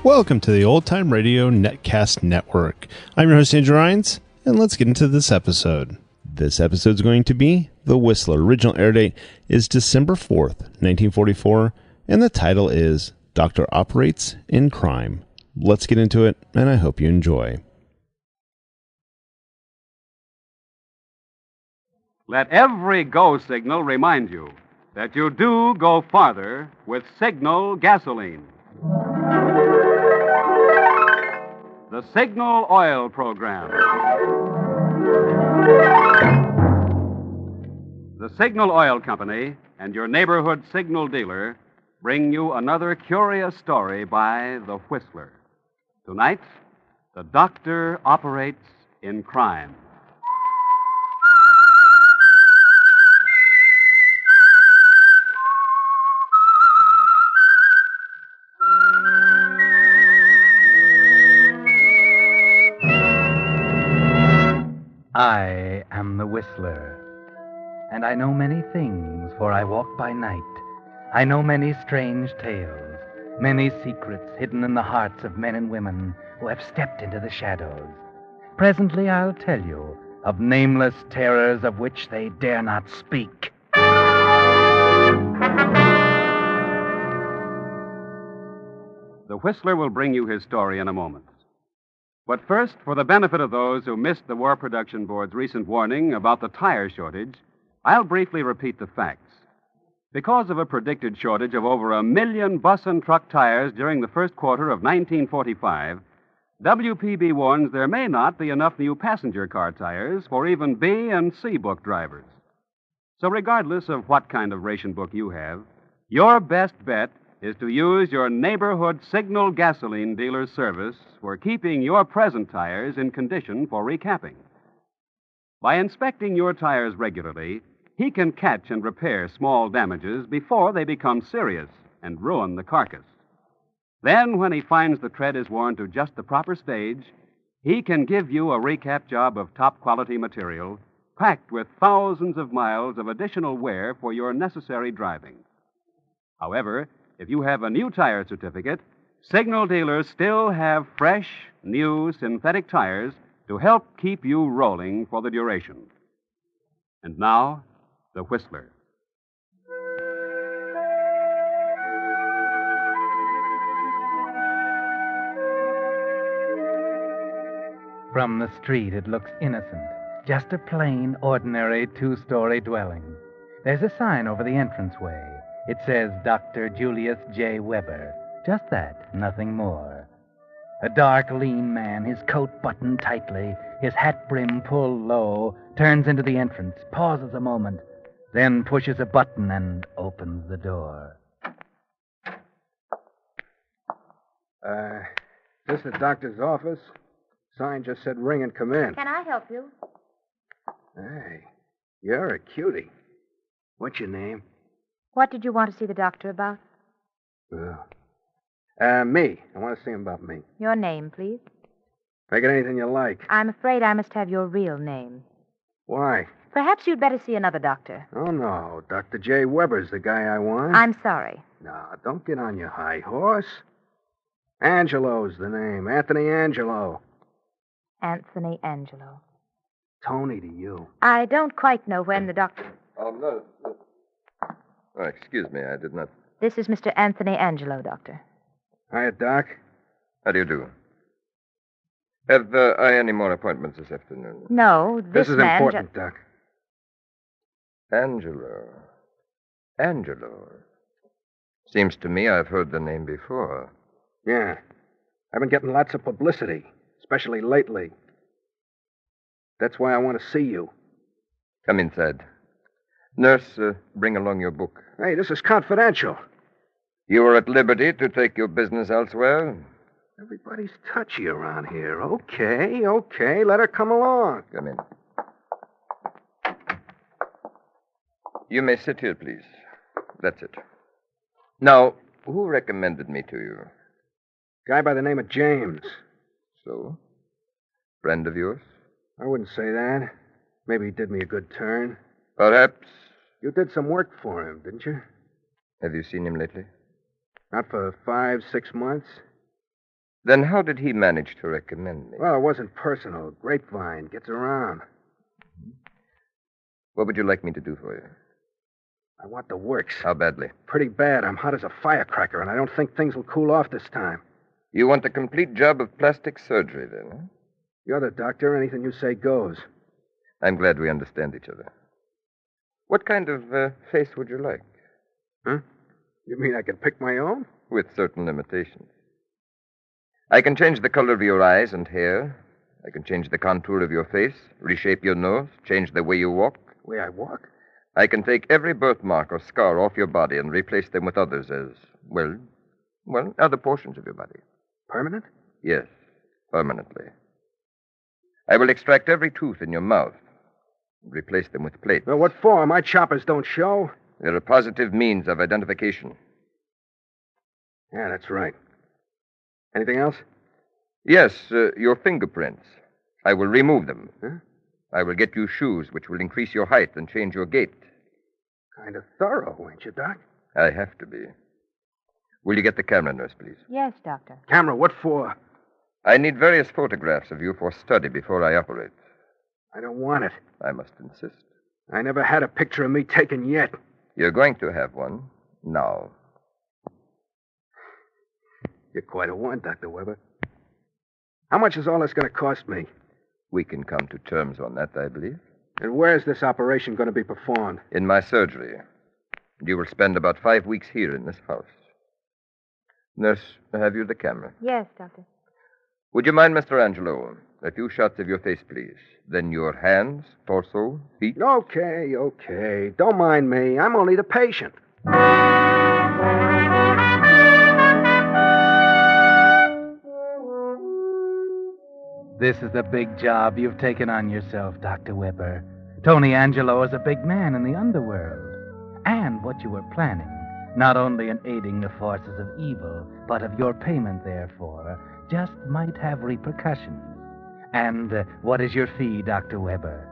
Welcome to the Old Time Radio Netcast Network. I'm your host, Andrew Rhynes, and let's get into this episode. This episode is going to be The Whistler. Original air date is December 4th, 1944, and the title is Doctor Operates in Crime. Let's get into it, and I hope you enjoy. Let every go signal remind you that you do go farther with Signal gasoline. The Signal Oil Program. The Signal Oil Company and your neighborhood signal dealer bring you another curious story by The Whistler. Tonight, the doctor operates in crime. I am the Whistler, and I know many things, for I walk by night. I know many strange tales, many secrets hidden in the hearts of men and women who have stepped into the shadows. Presently I'll tell you of nameless terrors of which they dare not speak. The Whistler will bring you his story in a moment. But first, for the benefit of those who missed the War Production Board's recent warning about the tire shortage, I'll briefly repeat the facts. Because of a predicted shortage of over 1 million bus and truck tires during the first quarter of 1945, WPB warns there may not be enough new passenger car tires for even B and C book drivers. So regardless of what kind of ration book you have, your best bet is to use your neighborhood Signal gasoline dealer's service for keeping your present tires in condition for recapping. By inspecting your tires regularly, he can catch and repair small damages before they become serious and ruin the carcass. Then, when he finds the tread is worn to just the proper stage, he can give you a recap job of top-quality material packed with thousands of miles of additional wear for your necessary driving. However, if you have a new tire certificate, Signal dealers still have fresh, new synthetic tires to help keep you rolling for the duration. And now, the Whistler. From the street it looks innocent, just a plain, ordinary two-story dwelling. There's a sign over the entranceway. It says Dr. Julius J. Weber. Just that, nothing more. A dark, lean man, his coat buttoned tightly, his hat brim pulled low, turns into the entrance, pauses a moment, then pushes a button and opens the door. Is this the doctor's office? Sign just said ring and come in. Can I help you? Hey, you're a cutie. What's your name? What did you want to see the doctor about? Me. I want to see him about me. Your name, please. Make it anything you like. I'm afraid I must have your real name. Why? Perhaps you'd better see another doctor. Oh, no. Dr. J. Weber's the guy I want. I'm sorry. No, don't get on your high horse. Angelo's the name. Anthony Angelo. Anthony Angelo. Tony to you. I don't quite know when the doctor... Oh, no. Oh, excuse me, I did not... This is Mr. Anthony Angelo, Doctor. Hiya, Doc. How do you do? Have I any more appointments this afternoon? No, This is man important, Doc. Angelo. Angelo. Seems to me I've heard the name before. Yeah. I've been getting lots of publicity, especially lately. That's why I want to see you. Come inside. Nurse, bring along your book. Hey, this is confidential. You are at liberty to take your business elsewhere. Everybody's touchy around here. Okay. Let her come along. Come in. You may sit here, please. That's it. Now, who recommended me to you? Guy by the name of James. So? Friend of yours? I wouldn't say that. Maybe he did me a good turn. Perhaps. You did some work for him, didn't you? Have you seen him lately? Not for 5, 6 months. Then how did he manage to recommend me? Well, it wasn't personal. Grapevine gets around. What would you like me to do for you? I want the works. How badly? Pretty bad. I'm hot as a firecracker, and I don't think things will cool off this time. You want a complete job of plastic surgery, then, huh? You're the doctor. Anything you say goes. I'm glad we understand each other. What kind of face would you like? Huh? You mean I can pick my own? With certain limitations. I can change the color of your eyes and hair. I can change the contour of your face, reshape your nose, change the way you walk. Way I walk? I can take every birthmark or scar off your body and replace them with others as, well, other portions of your body. Permanent? Yes, permanently. I will extract every tooth in your mouth and replace them with plates. Well, what for? My choppers don't show. They're a positive means of identification. Yeah, that's right. Anything else? Yes, your fingerprints. I will remove them. Huh? I will get you shoes which will increase your height and change your gait. Kind of thorough, ain't you, Doc? I have to be. Will you get the camera, nurse, please? Yes, Doctor. Camera, what for? I need various photographs of you for study before I operate. I don't want it. I must insist. I never had a picture of me taken yet. You're going to have one now. You're quite a one, Dr. Weber. How much is all this going to cost me? We can come to terms on that, I believe. And where's this operation going to be performed? In my surgery. You will spend about 5 weeks here in this house. Nurse, have you the camera? Yes, Doctor. Would you mind, Mr. Angelo? A few shots of your face, please. Then your hands, torso, feet. Okay. Don't mind me. I'm only the patient. This is a big job you've taken on yourself, Dr. Weber. Tony Angelo is a big man in the underworld. And what you were planning, not only in aiding the forces of evil, but of your payment therefore, just might have repercussions. And what is your fee, Dr. Weber?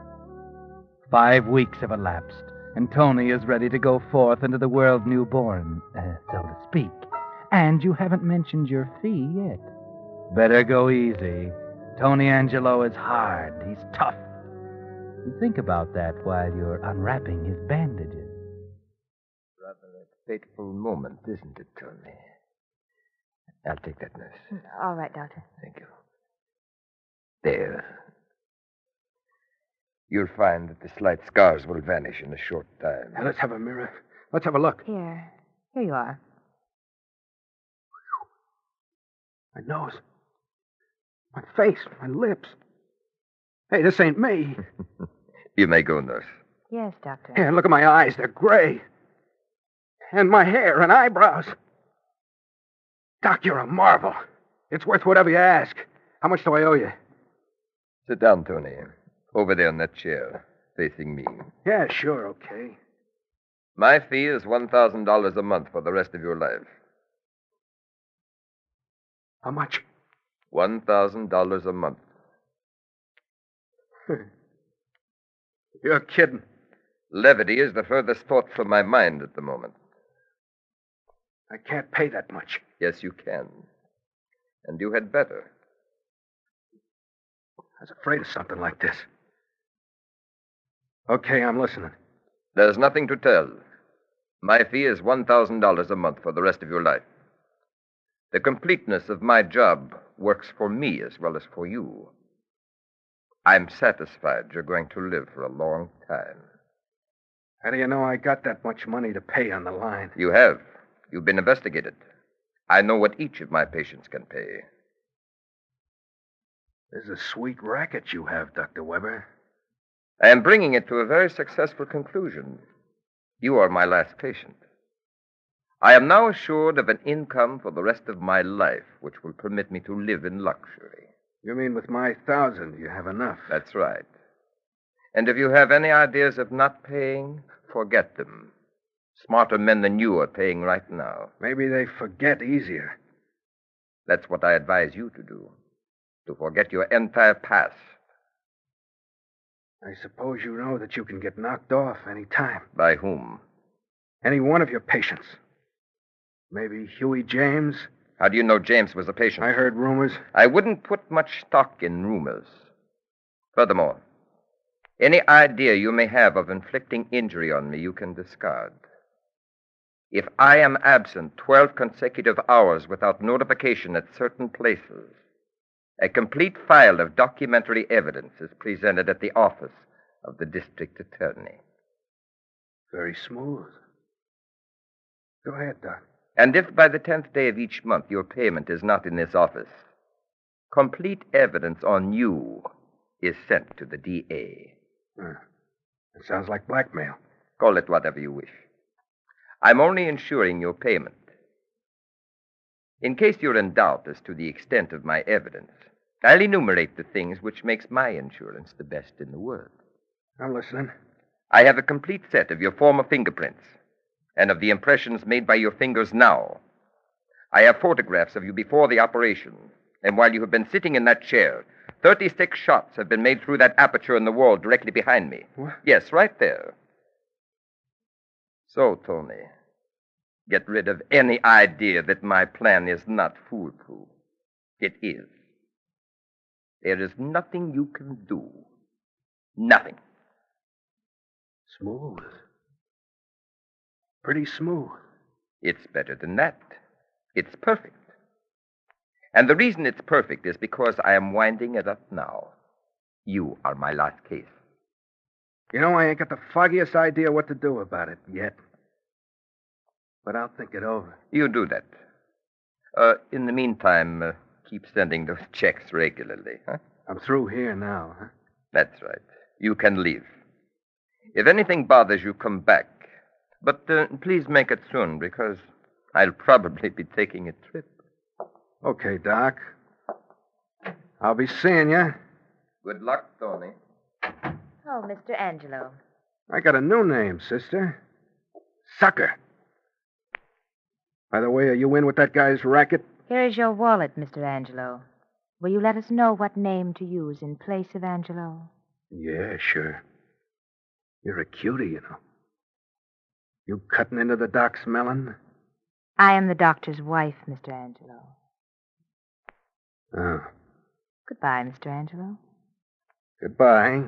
5 weeks have elapsed, and Tony is ready to go forth into the world newborn, so to speak. And you haven't mentioned your fee yet. Better go easy. Tony Angelo is hard. He's tough. You think about that while you're unwrapping his bandages. Rather a fateful moment, isn't it, Tony? I'll take that, nurse. All right, Doctor. Thank you. There. You'll find that the slight scars will vanish in a short time. Now, let's have a mirror. Let's have a look. Here you are. My nose. My face. My lips. Hey, this ain't me. You may go, nurse. Yes, Doctor. Here, look at my eyes. They're gray. And my hair and eyebrows. Doc, you're a marvel. It's worth whatever you ask. How much do I owe you? Sit down, Tony. Over there in that chair, facing me. Yeah, sure, okay. My fee is $1,000 a month for the rest of your life. How much? $1,000 a month. You're kidding. Levity is the furthest thought from my mind at the moment. I can't pay that much. Yes, you can. And you had better. I was afraid of something like this. Okay, I'm listening. There's nothing to tell. My fee is $1,000 a month for the rest of your life. The completeness of my job works for me as well as for you. I'm satisfied you're going to live for a long time. How do you know I got that much money to pay on the line? You have. You've been investigated. I know what each of my patients can pay. This is a sweet racket you have, Dr. Weber. I am bringing it to a very successful conclusion. You are my last patient. I am now assured of an income for the rest of my life, which will permit me to live in luxury. You mean with my 1,000, you have enough? That's right. And if you have any ideas of not paying, forget them. Smarter men than you are paying right now. Maybe they forget easier. That's what I advise you to do. To forget your entire past. I suppose you know that you can get knocked off any time. By whom? Any one of your patients. Maybe Huey James, How do you know James was a patient? I heard rumors. I wouldn't put much stock in rumors. Furthermore, any idea you may have of inflicting injury on me, you can discard. If I am absent 12 consecutive hours without notification at certain places, a complete file of documentary evidence is presented at the office of the district attorney. Very smooth. Go ahead, Doc. And if by the 10th day of each month your payment is not in this office, complete evidence on you is sent to the DA. It sounds like blackmail. Call it whatever you wish. I'm only ensuring your payment. In case you're in doubt as to the extent of my evidence, I'll enumerate the things which makes my insurance the best in the world. I'm listening. I have a complete set of your former fingerprints and of the impressions made by your fingers now. I have photographs of you before the operation, and while you have been sitting in that chair, 36 shots have been made through that aperture in the wall directly behind me. What? Yes, right there. So, Tony, get rid of any idea that my plan is not foolproof. It is. There is nothing you can do. Nothing. Smooth. Pretty smooth. It's better than that. It's perfect. And the reason it's perfect is because I am winding it up now. You are my last case. You know, I ain't got the foggiest idea what to do about it yet. But I'll think it over. You do that. In the meantime, keep sending those checks regularly, huh? I'm through here now, huh? That's right. You can leave. If anything bothers you, come back. But please make it soon, because I'll probably be taking a trip. Okay, Doc. I'll be seeing you. Good luck, Tony. Oh, Mr. Angelo. I got a new name, sister. Sucker. By the way, are you in with that guy's racket? Here is your wallet, Mr. Angelo. Will you let us know what name to use in place of Angelo? Yeah, sure. You're a cutie, you know. You cutting into the doc's melon? I am the doctor's wife, Mr. Angelo. Oh. Goodbye, Mr. Angelo. Goodbye,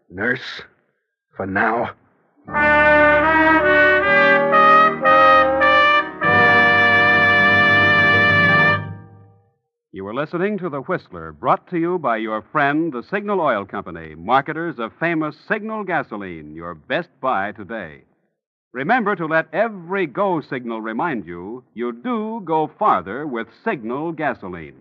nurse. For now. You were listening to The Whistler, brought to you by your friend, the Signal Oil Company, marketers of famous Signal gasoline, your best buy today. Remember to let every go signal remind you do go farther with Signal gasoline.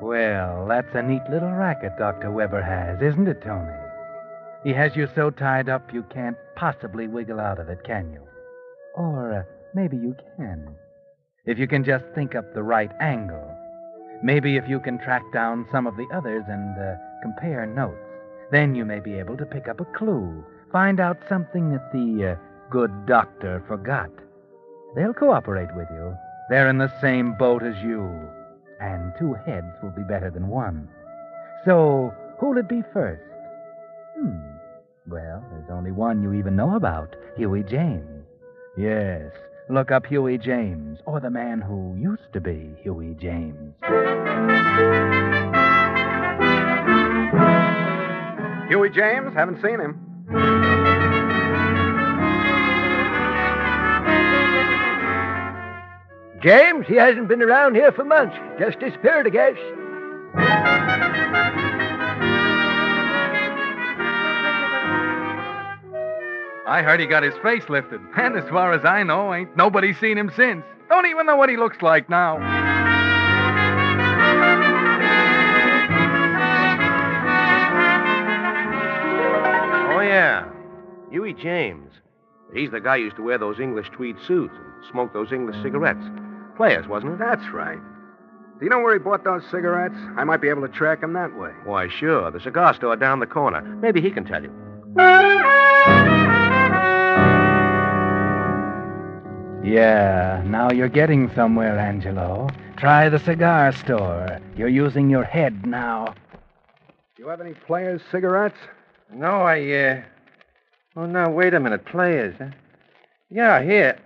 Well, that's a neat little racket Dr. Weber has, isn't it, Tony? He has you so tied up you can't possibly wiggle out of it, can you? Or maybe you can. If you can just think up the right angle. Maybe if you can track down some of the others and compare notes, then you may be able to pick up a clue, find out something that the good doctor forgot. They'll cooperate with you. They're in the same boat as you. And two heads will be better than one. So, who'll it be first? Well, there's only one you even know about, Huey James. Yes, look up Huey James, or the man who used to be Huey James. Huey James? Haven't seen him. James, he hasn't been around here for months. Just disappeared, I guess. I heard he got his face lifted, and as far as I know, ain't nobody seen him since. Don't even know what he looks like now. Oh, yeah. Huey James. He's the guy who used to wear those English tweed suits and smoke those English cigarettes. Players, wasn't it? That's right. Do you know where he bought those cigarettes? I might be able to track him that way. Why, sure. The cigar store down the corner. Maybe he can tell you. Yeah, now you're getting somewhere, Angelo. Try the cigar store. You're using your head now. Do you have any Players cigarettes? No, Oh, no, wait a minute. Players, huh? Yeah, here.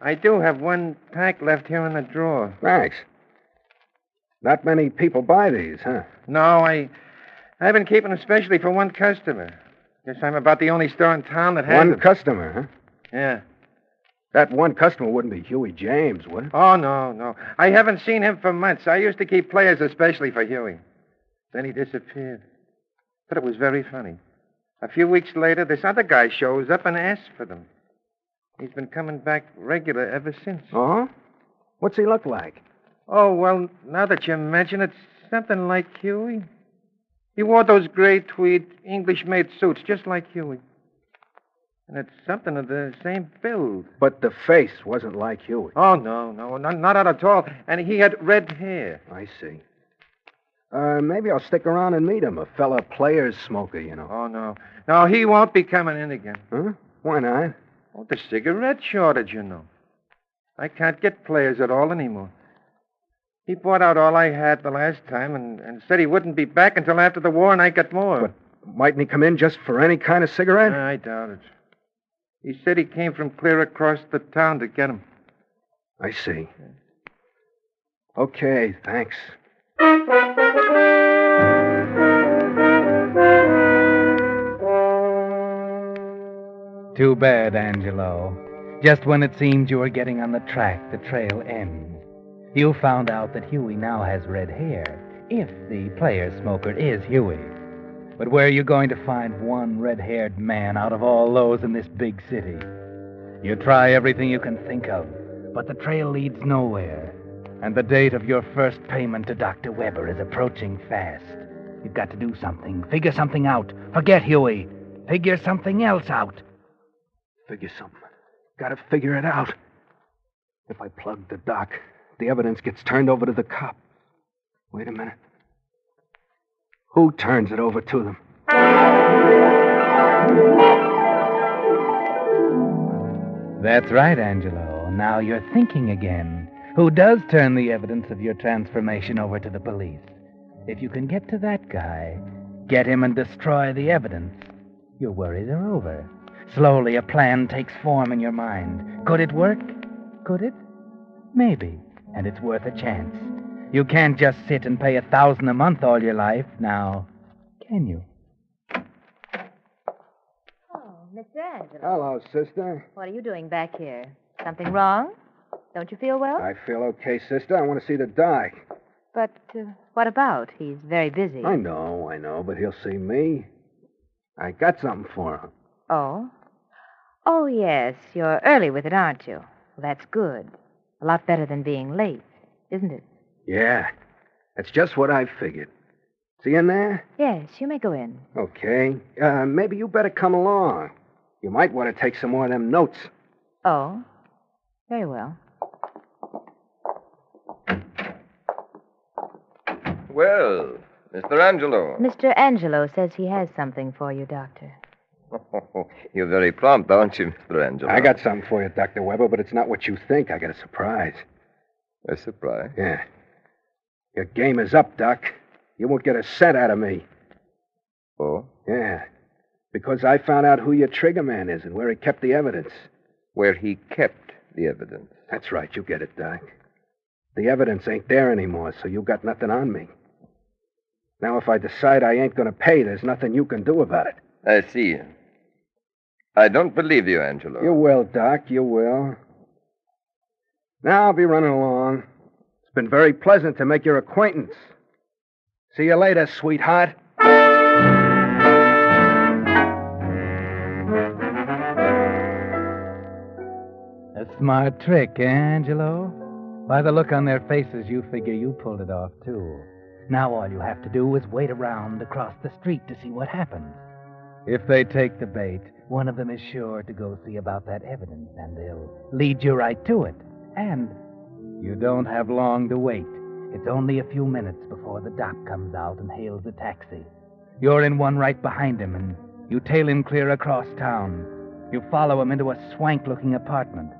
I do have one pack left here in the drawer. Thanks. Not many people buy these, huh? No, I've been keeping them specially for one customer. Guess I'm about the only store in town that has One them. customer, huh? Yeah. That one customer wouldn't be Huey James, would it? Oh, no. I haven't seen him for months. I used to keep Players especially for Huey. Then he disappeared. But it was very funny. A few weeks later, this other guy shows up and asks for them. He's been coming back regular ever since. Oh? What's he look like? Oh, well, now that you mention it, something like Huey. He wore those gray tweed English-made suits, just like Huey. And it's something of the same build. But the face wasn't like Huey. Oh, no, not at all. And he had red hair. I see. Maybe I'll stick around and meet him. A fella Players smoker, you know. Oh, no. No, he won't be coming in again. Huh? Why not? Oh, the cigarette shortage, you know. I can't get Players at all anymore. He bought out all I had the last time and said he wouldn't be back until after the war and I got more. But mightn't he come in just for any kind of cigarette? I doubt it. He said he came from clear across the town to get them. I see. Okay, thanks. Too bad, Angelo. Just when it seemed you were getting on the track, the trail ends. You found out that Huey now has red hair, if the player smoker is Huey. But where are you going to find one red-haired man out of all those in this big city? You try everything you can think of, but the trail leads nowhere. And the date of your first payment to Dr. Weber is approaching fast. You've got to do something. Figure something out. Forget Huey. Figure something else out. Figure something. Gotta figure it out. If I plug the doc, the evidence gets turned over to the cop. Wait a minute. Who turns it over to them? That's right, Angelo. Now you're thinking again. Who does turn the evidence of your transformation over to the police? If you can get to that guy, get him and destroy the evidence, your worries are over. Slowly, a plan takes form in your mind. Could it work? Could it? Maybe. And it's worth a chance. You can't just sit and pay $1,000 a month all your life, now, can you? Oh, Mr. Angelo. Hello, sister. What are you doing back here? Something wrong? Don't you feel well? I feel okay, sister. I want to see the doc. But what about? He's very busy. I know, but he'll see me. I got something for him. Oh? Oh, yes. You're early with it, aren't you? Well, that's good. A lot better than being late, isn't it? Yeah, that's just what I figured. See in there? Yes, you may go in. Okay. Maybe you better come along. You might want to take some more of them notes. Oh? Very well. Well, Mr. Angelo. Mr. Angelo says he has something for you, Doctor. You're very prompt, aren't you, Mr. Angelo? I got something for you, Dr. Weber, but it's not what you think. I got a surprise. A surprise? Yeah. Your game is up, Doc. You won't get a cent out of me. Oh? Yeah. Because I found out who your trigger man is and where he kept the evidence. Where he kept the evidence. That's right. You get it, Doc. The evidence ain't there anymore, so you got nothing on me. Now, if I decide I ain't going to pay, there's nothing you can do about it. I see. I don't believe you, Angelo. You will, Doc. You will. Now I'll be running along. It's been very pleasant to make your acquaintance. See you later, sweetheart. A smart trick, eh, Angelo? By the look on their faces, you figure you pulled it off, too. Now all you have to do is wait around across the street to see what happens. If they take the bait, one of them is sure to go see about that evidence, and they'll lead you right to it. And you don't have long to wait. It's only a few minutes before the doc comes out and hails a taxi. You're in one right behind him, and you tail him clear across town. You follow him into a swank-looking apartment.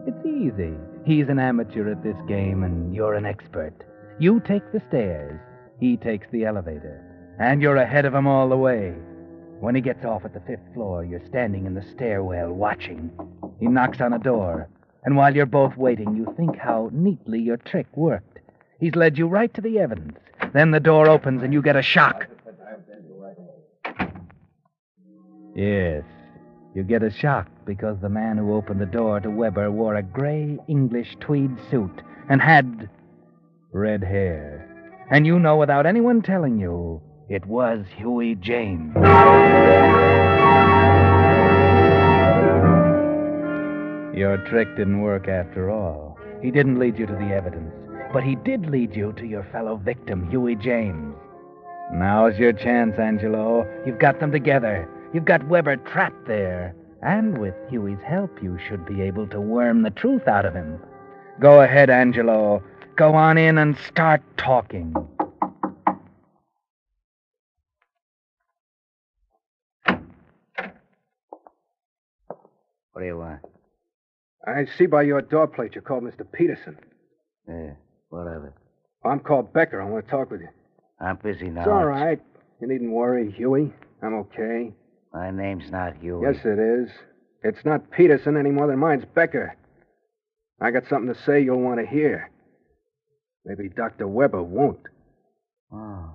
It's easy. He's an amateur at this game, and you're an expert. You take the stairs. He takes the elevator. And you're ahead of him all the way. When he gets off at the 5th floor, you're standing in the stairwell watching. He knocks on a door. And while you're both waiting, you think how neatly your trick worked. He's led you right to the evidence. Then the door opens and you get a shock. Yes, you get a shock because the man who opened the door to Weber wore a gray English tweed suit and had red hair. And you know without anyone telling you, it was Huey James. Your trick didn't work after all. He didn't lead you to the evidence, but he did lead you to your fellow victim, Huey James. Now's your chance, Angelo. You've got them together. You've got Weber trapped there. And with Huey's help, you should be able to worm the truth out of him. Go ahead, Angelo. Go on in and start talking. What do you want? I see by your door plate you called Mr. Peterson. Yeah, what of it? I'm called Becker. I want to talk with you. I'm busy now. It's all right. You needn't worry, Huey. I'm okay. My name's not Huey. Yes, it is. It's not Peterson any more than mine's Becker. I got something to say you'll want to hear. Maybe Dr. Weber won't. Oh.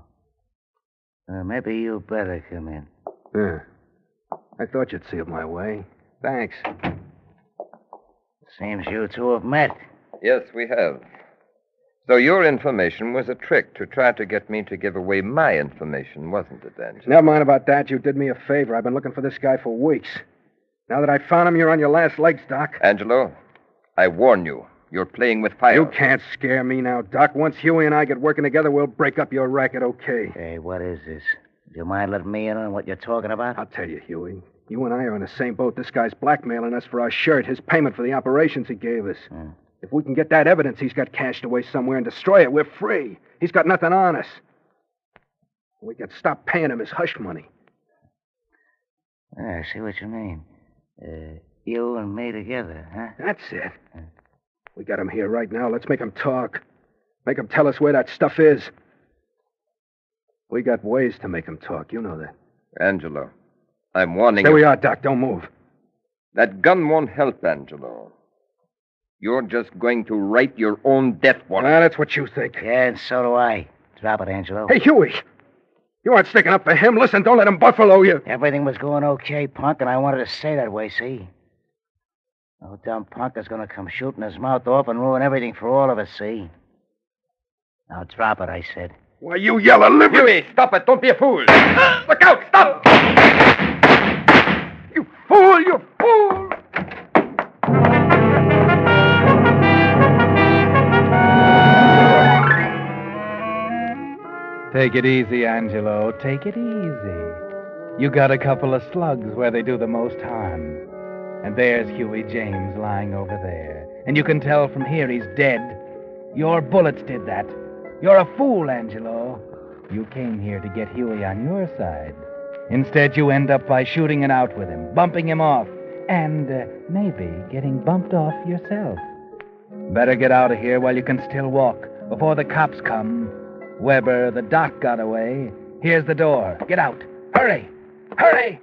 Maybe you better come in. Yeah. I thought you'd see it my way. Thanks. Seems you two have met. Yes, we have. So your information was a trick to try to get me to give away my information, wasn't it, Angelo? Never mind about that. You did me a favor. I've been looking for this guy for weeks. Now that I found him, you're on your last legs, Doc. Angelo, I warn you. You're playing with fire. You can't scare me now, Doc. Once Huey and I get working together, we'll break up your racket, okay? Hey, what is this? Do you mind letting me in on what you're talking about? I'll tell you, Huey. You and I are in the same boat. This guy's blackmailing us for our shirt, his payment for the operations he gave us. If we can get that evidence he's got cached away somewhere and destroy it, we're free. He's got nothing on us. We can stop paying him his hush money. I see what you mean. You and me together, huh? That's it. We got him here right now. Let's make him talk. Make him tell us where that stuff is. We got ways to make him talk. You know that. Angelo, I'm warning There you. we are, Doc. Don't move. That gun won't help, Angelo. You're just going to write your own death warrant. That's what you think. Yeah, and so do I. Drop it, Angelo. Hey, Huey. You aren't sticking up for him. Listen, don't let him buffalo you. Everything was going okay, punk, and I wanted to stay that way, see? No dumb punk is going to come shooting his mouth off and ruin everything for all of us, see? Now drop it, I said. Why, you yell a liver... Huey, stop it. Don't be a fool. Look out. Stop. You fool, you fool! Take it easy, Angelo. Take it easy. You got a couple of slugs where they do the most harm. And there's Huey James lying over there. And you can tell from here he's dead. Your bullets did that. You're a fool, Angelo. You came here to get Huey on your side. Instead, you end up by shooting it out with him, bumping him off, and maybe getting bumped off yourself. Better get out of here while you can still walk, before the cops come. Weber, the doc got away. Here's the door. Get out. Hurry! Hurry!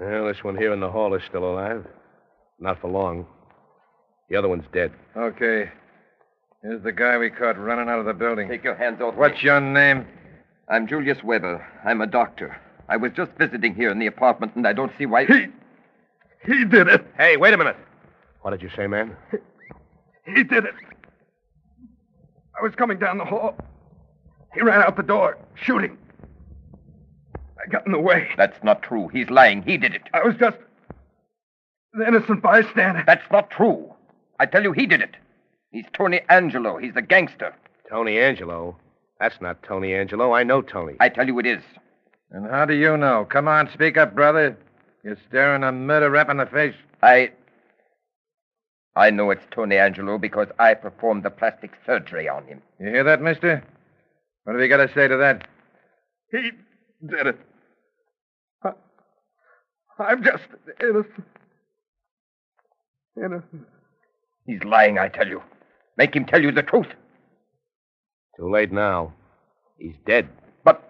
Well, this one here in the hall is still alive. Not for long. The other one's dead. Okay. Here's the guy we caught running out of the building. Take your hands off What's me. your name? I'm Julius Weber. I'm a doctor. I was just visiting here in the apartment, and I don't see why... He did it. Hey, wait a minute. What did you say, man? He did it. I was coming down the hall. He ran out the door, shooting. I got in the way. That's not true. He's lying. He did it. I was just an innocent bystander. That's not true. I tell you, he did it. He's Tony Angelo. He's the gangster. Tony Angelo? That's not Tony Angelo. I know Tony. I tell you it is. And how do you know? Come on, speak up, brother. You're staring a murder rap in the face. I know it's Tony Angelo because I performed the plastic surgery on him. You hear that, mister? What have you got to say to that? He did it. I'm just innocent. Innocent. He's lying, I tell you. Make him tell you the truth. Too late now. He's dead. But...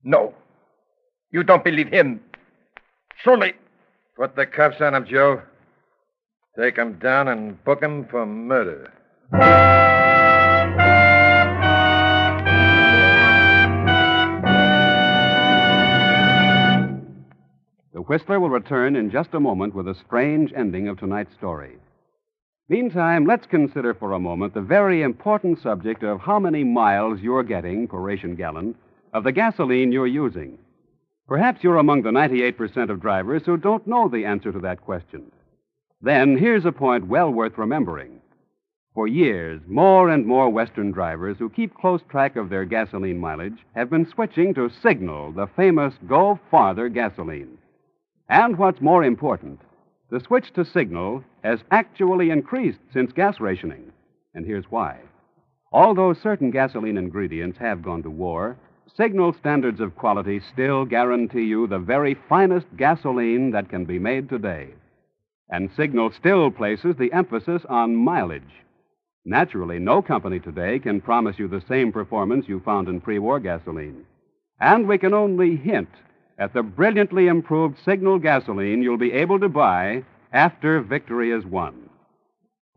No. You don't believe him. Surely... Put the cuffs on him, Joe. Take him down and book him for murder. The Whistler will return in just a moment with a strange ending of tonight's story. Meantime, let's consider for a moment the very important subject of how many miles you're getting per ration gallon of the gasoline you're using. Perhaps you're among the 98% of drivers who don't know the answer to that question. Then here's a point well worth remembering. For years, more and more Western drivers who keep close track of their gasoline mileage have been switching to Signal, the famous Go Farther gasoline. And what's more important, the switch to Signal has actually increased since gas rationing. And here's why. Although certain gasoline ingredients have gone to war, Signal standards of quality still guarantee you the very finest gasoline that can be made today. And Signal still places the emphasis on mileage. Naturally, no company today can promise you the same performance you found in pre-war gasoline. And we can only hint at the brilliantly improved Signal gasoline you'll be able to buy after victory is won.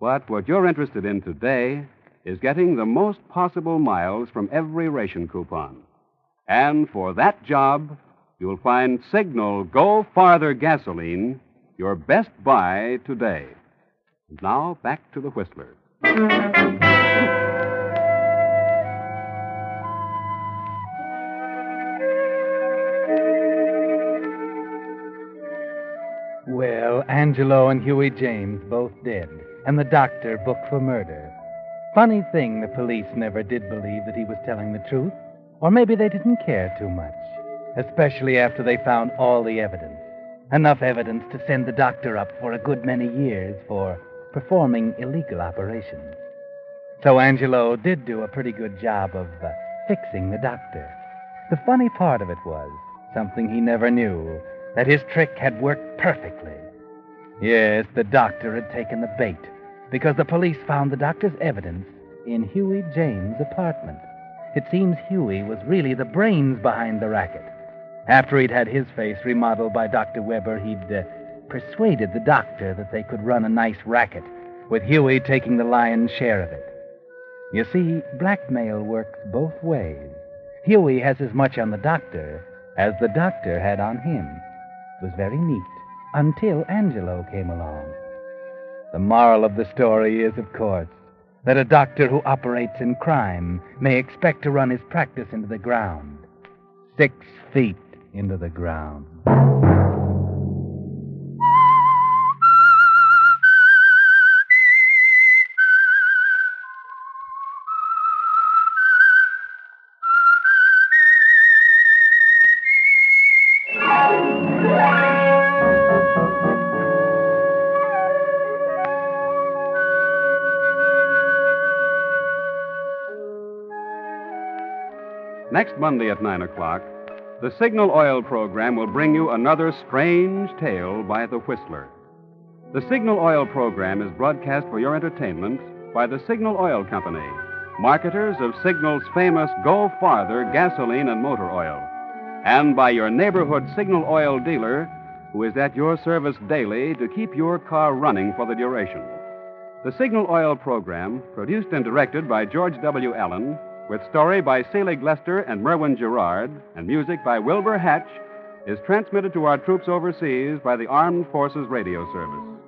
But what you're interested in today is getting the most possible miles from every ration coupon. And for that job, you'll find Signal Go Farther gasoline your best buy today. Now, back to the Whistler. Well, Angelo and Huey James both dead, and the doctor booked for murder. Funny thing, the police never did believe that he was telling the truth, or maybe they didn't care too much, especially after they found all the evidence. Enough evidence to send the doctor up for a good many years for performing illegal operations. So Angelo did do a pretty good job of fixing the doctor. The funny part of it was, something he never knew, that his trick had worked perfectly. Yes, the doctor had taken the bait, because the police found the doctor's evidence in Huey James' apartment. It seems Huey was really the brains behind the racket. After he'd had his face remodeled by Dr. Weber, he'd persuaded the doctor that they could run a nice racket, with Huey taking the lion's share of it. You see, blackmail works both ways. Huey has as much on the doctor as the doctor had on him. It was very neat, until Angelo came along. The moral of the story is, of course, that a doctor who operates in crime may expect to run his practice into the ground. 6 feet into the ground. Next Monday at 9 o'clock, the Signal Oil program will bring you another strange tale by the Whistler. The Signal Oil program is broadcast for your entertainment by the Signal Oil Company, marketers of Signal's famous Go Farther gasoline and motor oil, and by your neighborhood Signal Oil dealer, who is at your service daily to keep your car running for the duration. The Signal Oil program, produced and directed by George W. Allen, with story by Selig Lester and Merwin Gerard, and music by Wilbur Hatch, is transmitted to our troops overseas by the Armed Forces Radio Service.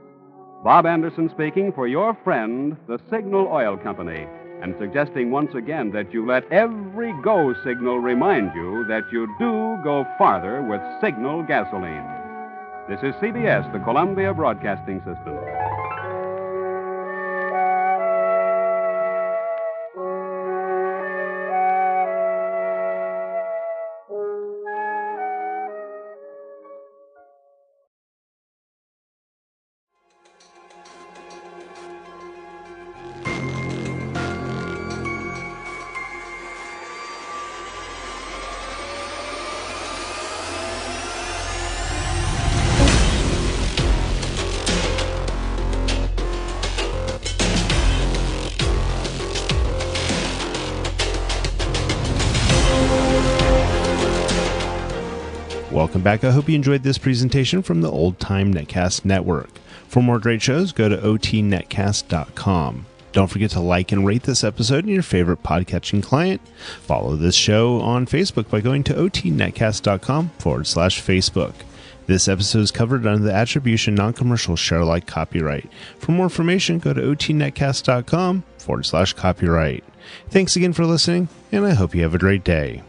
Bob Anderson speaking for your friend, the Signal Oil Company, and suggesting once again that you let every go signal remind you that you do go farther with Signal gasoline. This is CBS, the Columbia Broadcasting System. Welcome back. I hope you enjoyed this presentation from the Old Time Netcast Network. For more great shows, go to otnetcast.com. Don't forget to like and rate this episode in your favorite podcatching client. Follow this show on Facebook by going to otnetcast.com/Facebook. This episode is covered under the Attribution Non-Commercial ShareAlike copyright. For more information, go to otnetcast.com/copyright. Thanks again for listening, and I hope you have a great day.